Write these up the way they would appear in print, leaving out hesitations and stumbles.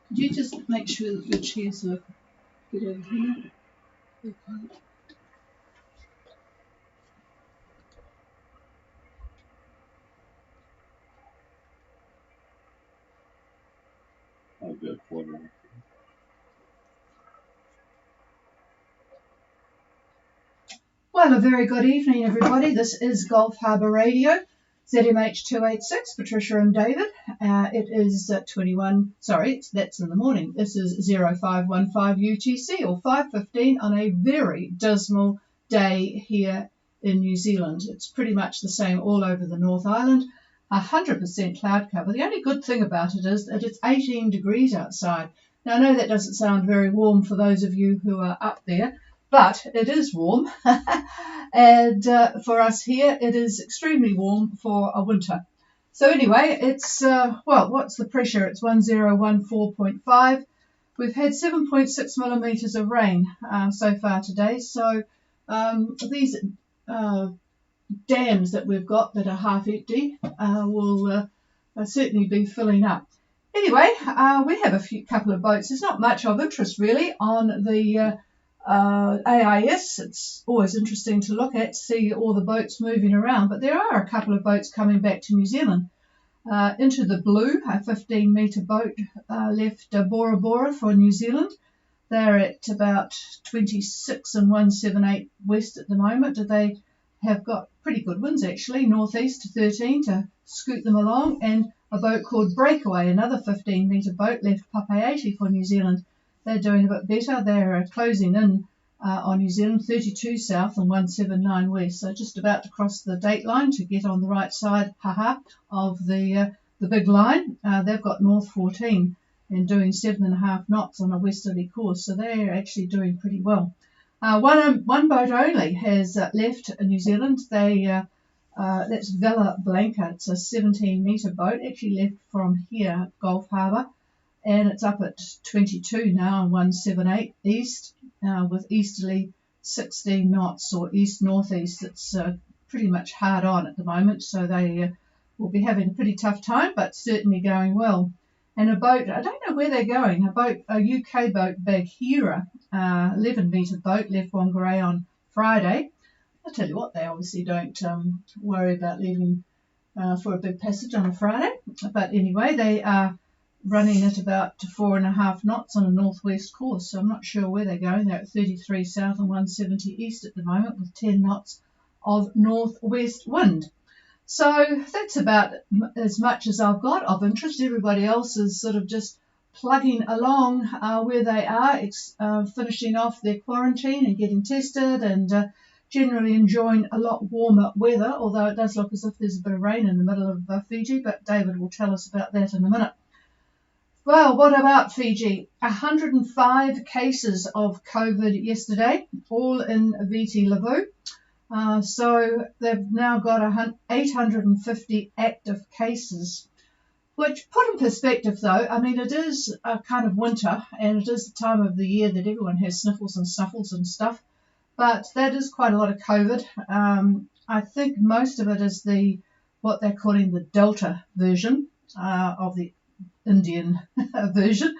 Could you just make sure that your chairs are get over here? Okay. I'll get water. Well, a very good evening, everybody. This is Gulf Harbour Radio, ZMH 286, Patricia and David. It is 21, sorry, that's in the morning. This is 0515 UTC, or 5:15 on a very dismal day here in New Zealand. It's pretty much the same all over the North Island. 100% cloud cover. The only good thing about it is that it's 18 degrees outside. Now, I know that doesn't sound very warm for those of you who are up there, but it is warm. And for us here, it is extremely warm for a winter. So anyway, it's, well, what's the pressure? It's 1014.5. We've had 7.6 millimetres of rain so far today. So these dams that we've got that are half empty will certainly be filling up. Anyway, we have a couple of boats. There's not much of interest really on the AIS. It's always interesting to look at, see all the boats moving around, but there are a couple of boats coming back to New Zealand. Into the Blue, a 15-metre boat left Bora Bora for New Zealand. They're at about 26 and 178 west at the moment. They have got pretty good winds actually, northeast to 13 to scoot them along, and a boat called Breakaway, another 15-metre boat, left Papeete for New Zealand. They're doing a bit better. They're closing in on New Zealand, 32 south and 179 west, so just about to cross the date line to get on the right side, of the big line. They've got north 14 and doing 7.5 knots on a westerly course, so they're actually doing pretty well. One boat only has left New Zealand. That's Vela Blanca. It's a 17-metre boat, actually left from here, Gulf Harbour, and it's up at 22 now and 178 east with easterly 16 knots or east-northeast. It's pretty much hard on at the moment, so they will be having a pretty tough time, but certainly going well. And a boat, I don't know where they're going, a UK boat, Bagheera, 11-metre boat, left Whangarei on Friday. I'll tell you what, they obviously don't worry about leaving for a big passage on a Friday. But anyway, they are running at about 4.5 knots on a northwest course, so I'm not sure where they're going. They're at 33 south and 170 east at the moment with 10 knots of northwest wind. So that's about as much as I've got of interest. Everybody else is sort of just plugging along where they are, finishing off their quarantine and getting tested, and generally enjoying a lot warmer weather, although it does look as if there's a bit of rain in the middle of Fiji, but David will tell us about that in a minute. Well, what about Fiji? 105 cases of COVID yesterday, all in Viti Levu. So they've now got 850 active cases, which put in perspective though, I mean, it is a kind of winter and it is the time of the year that everyone has sniffles and snuffles and stuff, but that is quite a lot of COVID. I think most of it is what they're calling the Delta version of the Indian version.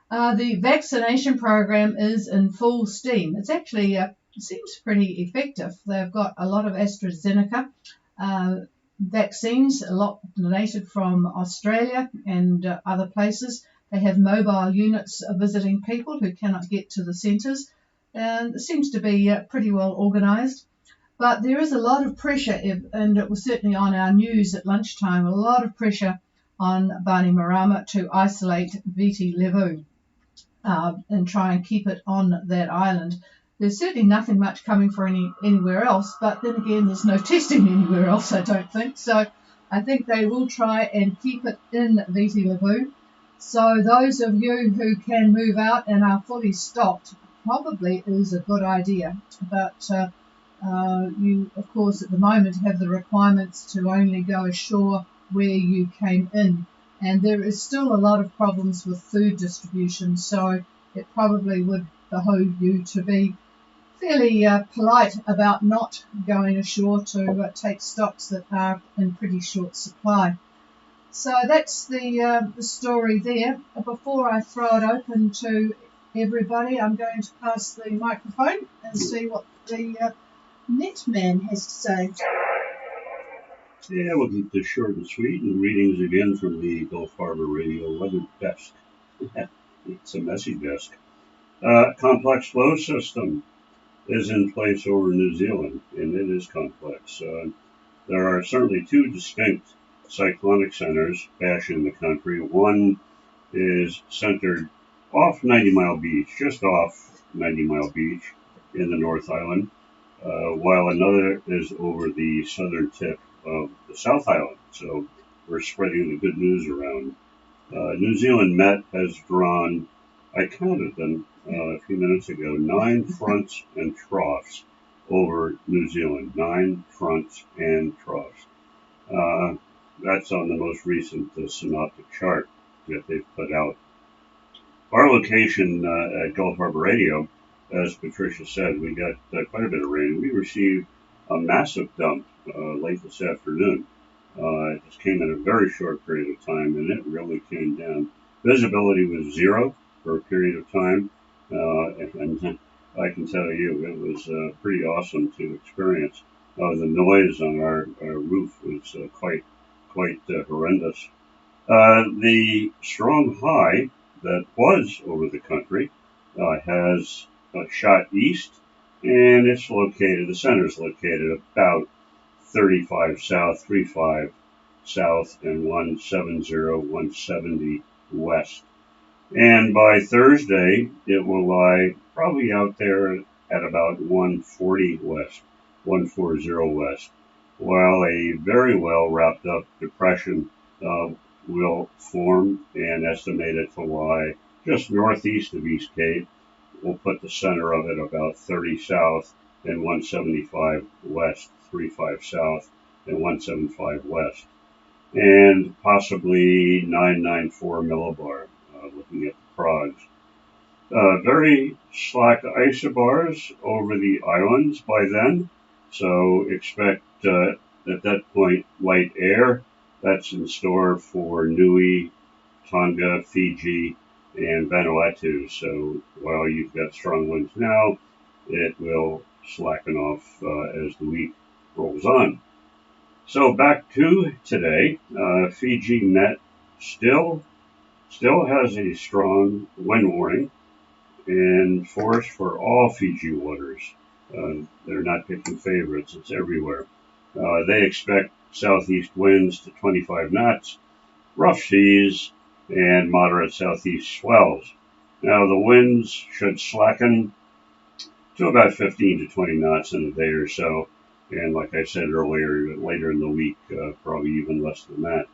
The vaccination program is in full steam. It's actually seems pretty effective. They've got a lot of AstraZeneca vaccines, a lot donated from Australia and other places. They have mobile units visiting people who cannot get to the centres, and it seems to be pretty well organised. But there is a lot of pressure, and it was certainly on our news at lunchtime, a lot of pressure on Bainimarama to isolate Viti Levu and try and keep it on that island. There's certainly nothing much coming for anywhere else, but then again, there's no testing anywhere else, I don't think. So I think they will try and keep it in Viti Levu. So those of you who can move out and are fully stocked probably is a good idea. But you, of course, at the moment have the requirements to only go ashore where you came in. And there is still a lot of problems with food distribution, so it probably would behoove you to be fairly polite about not going ashore to take stocks that are in pretty short supply. So that's the story there. Before I throw it open to everybody, I'm going to pass the microphone and see what the Netman has to say. Yeah, we'll keep this short and sweet, and readings again from the Gulf Harbour Radio weather desk. It's a messy desk. Complex flow system is in place over New Zealand, and it is complex. There are certainly two distinct cyclonic centers bashing the country. One is centered off 90 Mile Beach, just off 90 Mile Beach in the North Island, while another is over the southern tip of the South Island. So we're spreading the good news around. New Zealand Met has drawn, I counted them a few minutes ago, 9 fronts and troughs over New Zealand. 9 fronts and troughs. That's on the most recent synoptic chart that they've put out. Our location at Gulf Harbour Radio, as Patricia said, we got quite a bit of rain. We received a massive dump late this afternoon. It just came in a very short period of time, and it really came down. Visibility was 0 for a period of time, and I can tell you it was pretty awesome to experience. The noise on our roof was quite horrendous. The strong high that was over the country has shot east, and it's located, the center is located about 35 south, 35 south, and 170, 170 west. And by Thursday, it will lie probably out there at about 140 west, 140 west, while a very well wrapped up depression will form and estimated to lie just northeast of East Cape. We'll put the center of it about 30 south and 175 west, 35 south and 175 west, and possibly 994 millibar, looking at the prods. Very slack isobars over the islands by then, so expect at that point light air. That's in store for Niue, Tonga, Fiji, and Vanuatu. So while you've got strong winds now, it will slacken off as the week rolls on. So back to today, Fiji Met still has a strong wind warning in force for all Fiji waters. They're not picking favorites, it's everywhere. They expect southeast winds to 25 knots, rough seas, and moderate southeast swells. Now the winds should slacken to about 15 to 20 knots in a day or so, and like I said earlier, later in the week, probably even less than that.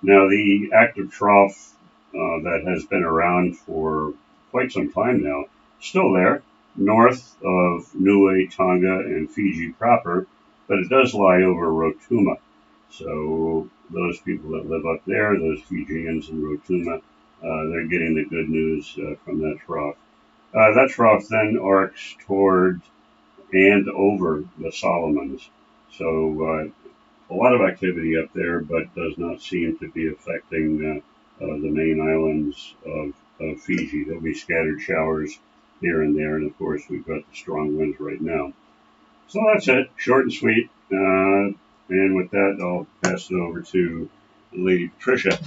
Now the active trough that has been around for quite some time now, still there, north of Niue, Tonga, and Fiji proper, but it does lie over Rotuma. So those people that live up there, those Fijians in Rotuma, they're getting the good news from that trough. That trough then arcs toward and over the Solomons. So a lot of activity up there, but does not seem to be affecting the main islands of Fiji. There'll be scattered showers here and there, and of course we've got the strong winds right now. So that's it, short and sweet. And with that, I'll pass it over to Lady Patricia.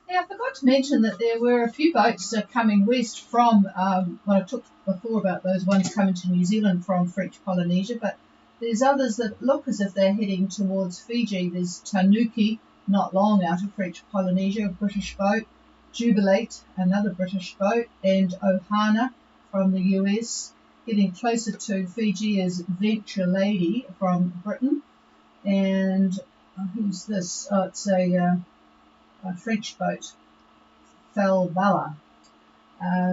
Yeah, I forgot to mention that there were a few boats coming west from what I took before about those ones coming to New Zealand from French Polynesia, but there's others that look as if they're heading towards Fiji. There's Tanuki, not long out of French Polynesia, a British boat, Jubilate, another British boat, and Ohana from the US. Getting closer to Fiji is Venture Lady from Britain. And who's this? Oh, it's a French boat, Falbala.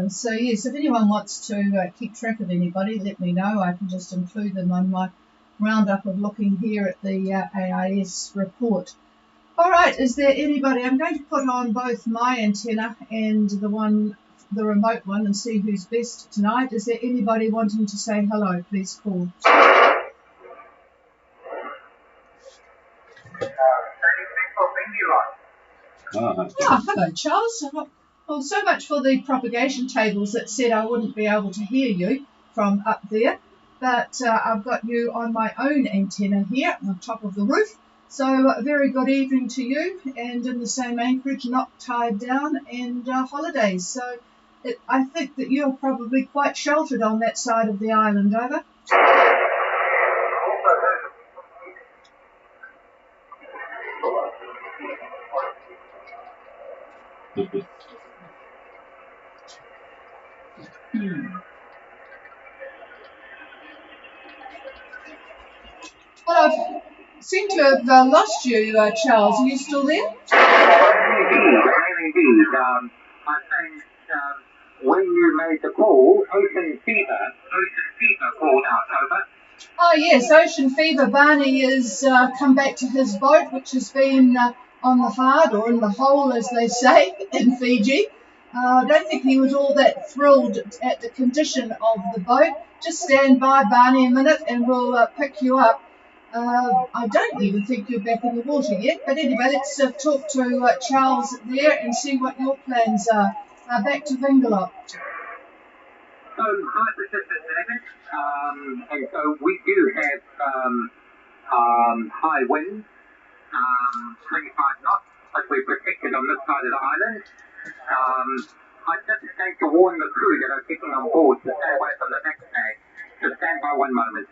So yes, if anyone wants to keep track of anybody, let me know. I can just include them on my roundup of looking here at the AIS report. All right, is there anybody? I'm going to put on both my antenna and the remote one, and see who's best tonight. Is there anybody wanting to say hello? Please call. Ah, hello, Charles. Well, so much for the propagation tables that said I wouldn't be able to hear you from up there. But I've got you on my own antenna here on top of the roof. So a very good evening to you, and in the same anchorage, not tied down, and holidays. So I think that you're probably quite sheltered on that side of the island, over. Well, I seem to have lost you, Charles. Are you still there? Indeed. I think when you made the call, Ocean Fever called out, over. Oh yes, Ocean Fever. Barney has come back to his boat, which has been on the hard, or in the hole as they say in Fiji. I don't think he was all that thrilled at the condition of the boat. Just stand by, Barney, a minute and we'll pick you up. I don't even think you're back in the water yet, but anyway, let's talk to Charles there and see what your plans are. Back to Vingalot. So, hi, Pacific David. And so we do have high winds, 25 knots, but we're protected on this side of the island. I just need to warn the crew that are getting on board to stay away from the backstay. So stand by one moment.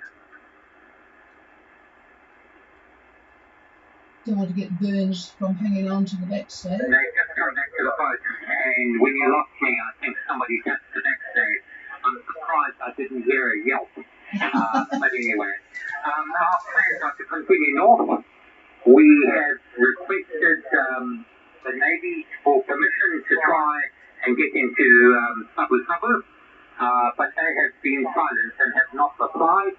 Don't want to get burned from hanging on to the backstay. They just come back to the boat, and when you lost me, I think somebody touched the backstay. I'm surprised I didn't hear a yelp. But anyway, our plans are to continue north. We have requested the Navy for permission to try and get into Sabu, but they have been silent and have not replied.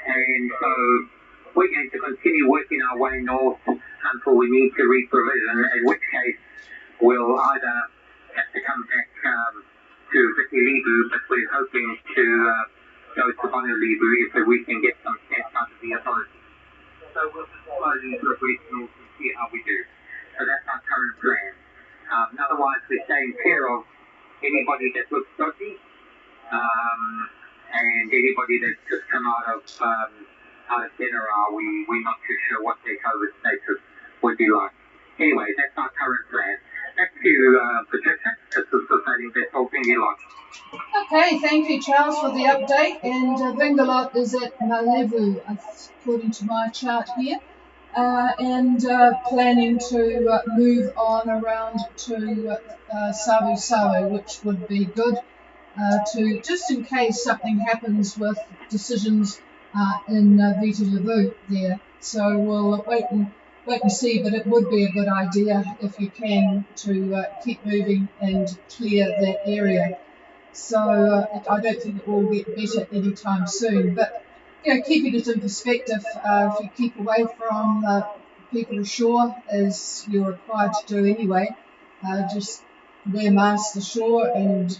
And so we're going to continue working our way north until we need to reprovision, in which case we'll either have to come back to Viti-Levu, but we're hoping to go to Honolulu if we can get some sense out of the authorities. So we'll just slowly progress north and see how we do. So that's our current plan. Otherwise, we're staying clear of anybody that looks dodgy, and anybody that's just come out of dinner. We're not too sure what their COVID status would be like. Anyway, that's our current plan. Back to Patricia. This is the sailing vessel Vingalot. Okay, thank you, Charles, for the update. And Vingalot is at Malevu, according to my chart here, and planning to move on around to Sabu, which would be good to just in case something happens with decisions in Viti-Levu there. So we'll wait and see, but it would be a good idea if you can to keep moving and clear that area. So I don't think it will get better anytime soon, but keeping it in perspective, if you keep away from people ashore, as you're required to do anyway, just wear masks ashore and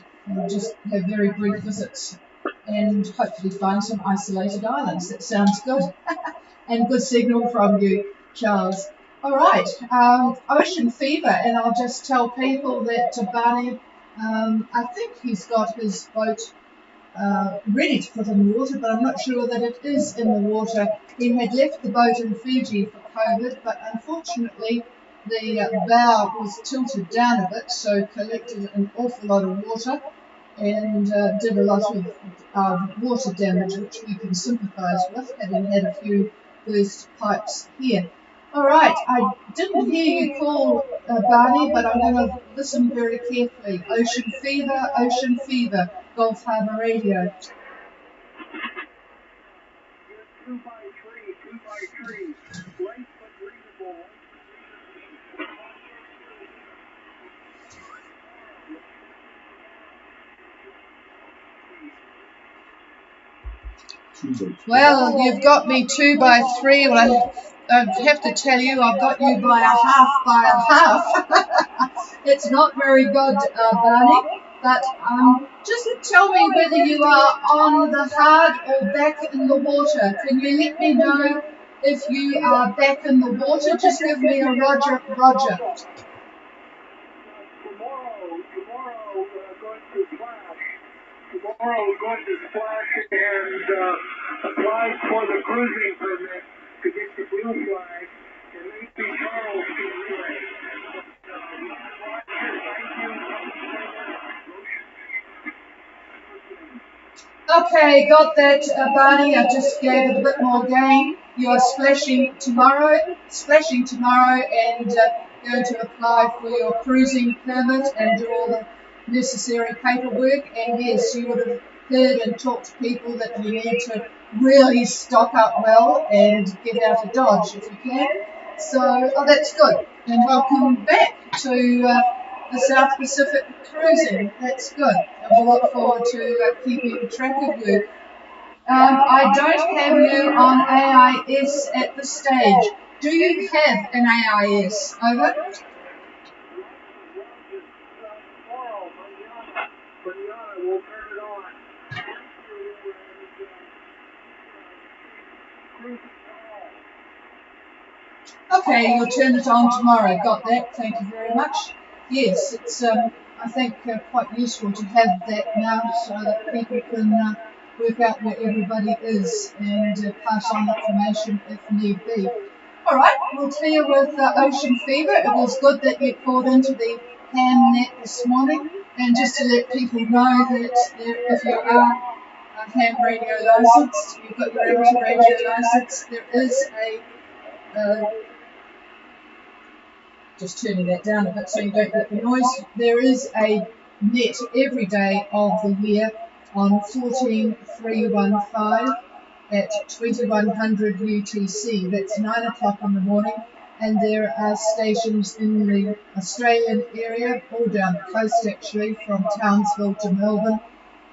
just have very brief visits and hopefully find some isolated islands. That sounds good. And good signal from you, Charles. All right, Ocean Fever, and I'll just tell people that Barney, I think he's got his boat ready to put in the water, but I'm not sure that it is in the water. He had left the boat in Fiji for COVID, but unfortunately the bow was tilted down a bit, so collected an awful lot of water and did a lot of water damage, which we can sympathise with, having had a few burst pipes here. All right, I didn't hear you call, Barney, but I'm going to listen very carefully. Ocean Fever, Gulf Harbour Radio. 2 by 3, late but readable. Well, you've got me 2 by 3. Well, I have to tell you, I've got you by a half. It's not very good, Barney, but just tell me whether you are on the hard or back in the water. Can you let me know if you are back in the water? Just give me a roger. Tomorrow we're going to Splash and apply for the cruising permit to get the blue flag, and maybe Charles can relay. Okay, got that, Barney. I just gave it a bit more gain. You are splashing tomorrow, and going to apply for your cruising permit and do all the necessary paperwork. And yes, you would have heard and talked to people that you need to really stock up well and get out of Dodge if you can. So, that's good. And welcome back to the South Pacific cruising. That's good. And we'll look forward to keeping track of you. I don't have you on AIS at this stage. Do you have an AIS? Over. Okay, you'll turn it on tomorrow. Got that. Thank you very much. Yes, it's I think quite useful to have that now so that people can work out where everybody is and pass on information if need be. All right, we'll tell you with Ocean Fever. It was good that you called into the ham net this morning, and just to let people know that if you are ham radio licensed, you've got your amateur radio license, there is a just turning that down a bit so you don't get the noise. There is a net every day of the year on 14315 at 2100 UTC. That's 9 o'clock in the morning, and there are stations in the Australian area, all down the coast actually, from Townsville to Melbourne,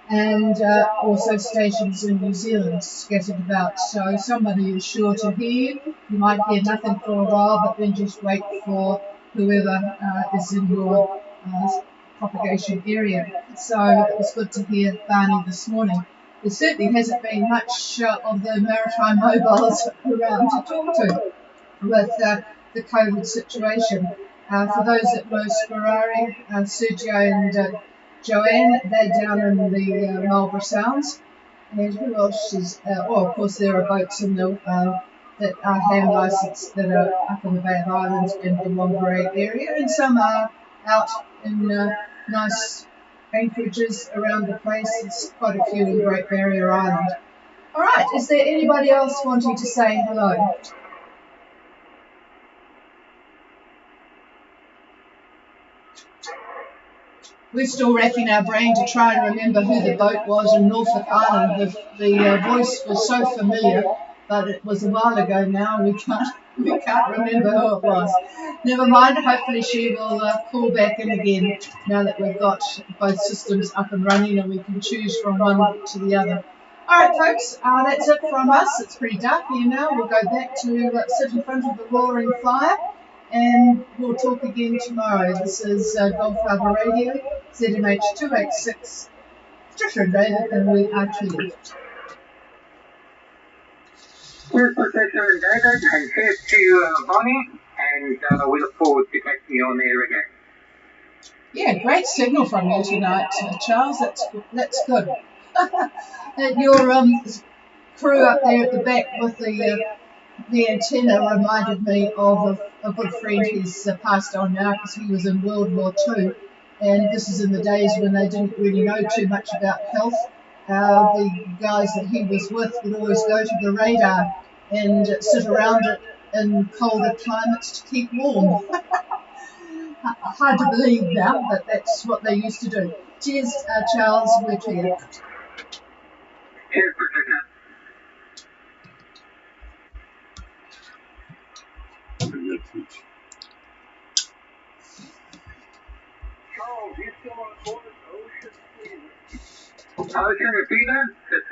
and also stations in New Zealand scattered about. So somebody is sure to hear you. You might hear nothing for a while, but then just wait for whoever is in your propagation area. So it was good to hear Barney this morning. There certainly hasn't been much of the maritime mobiles around to talk to with the COVID situation. For those that know Sperari, Sergio and Joanne, they're down in the Marlborough Sounds. And who else is, of course there are boats in the that are ham licensed that are up in the Bay of Islands and the Womberay area, and some are out in nice anchorages around the place. There's quite a few in Great Barrier Island. All right, is there anybody else wanting to say hello? We're still racking our brain to try and remember who the boat was in Norfolk Island. The voice was so familiar, but it was a while ago now. We can't remember who it was. Never mind. Hopefully she will call back in again now that we've got both systems up and running and we can choose from one to the other. All right, folks. That's it from us. It's pretty dark here now. We'll go back to sit in front of the roaring fire. And we'll talk again tomorrow. This is Gulf Harbour Radio, ZMH 286, Patricia and David, and we are clear. Here's Patricia and David, and here's to Bonnie, and we look forward to catching you on there again. Yeah, great signal from you tonight, Charles. That's good. And your crew up there at the back with the antenna reminded me of a good friend who's passed on now because he was in World War II, and this is in the days when they didn't really know too much about health. The guys that he was with would always go to the radar and sit around it in colder climates to keep warm. Hard to believe now, but that's what they used to do. Cheers, Charles, we're clear. Cheers, Patricia. Charles, you still on board Ocean Fever? Ocean Fever? This is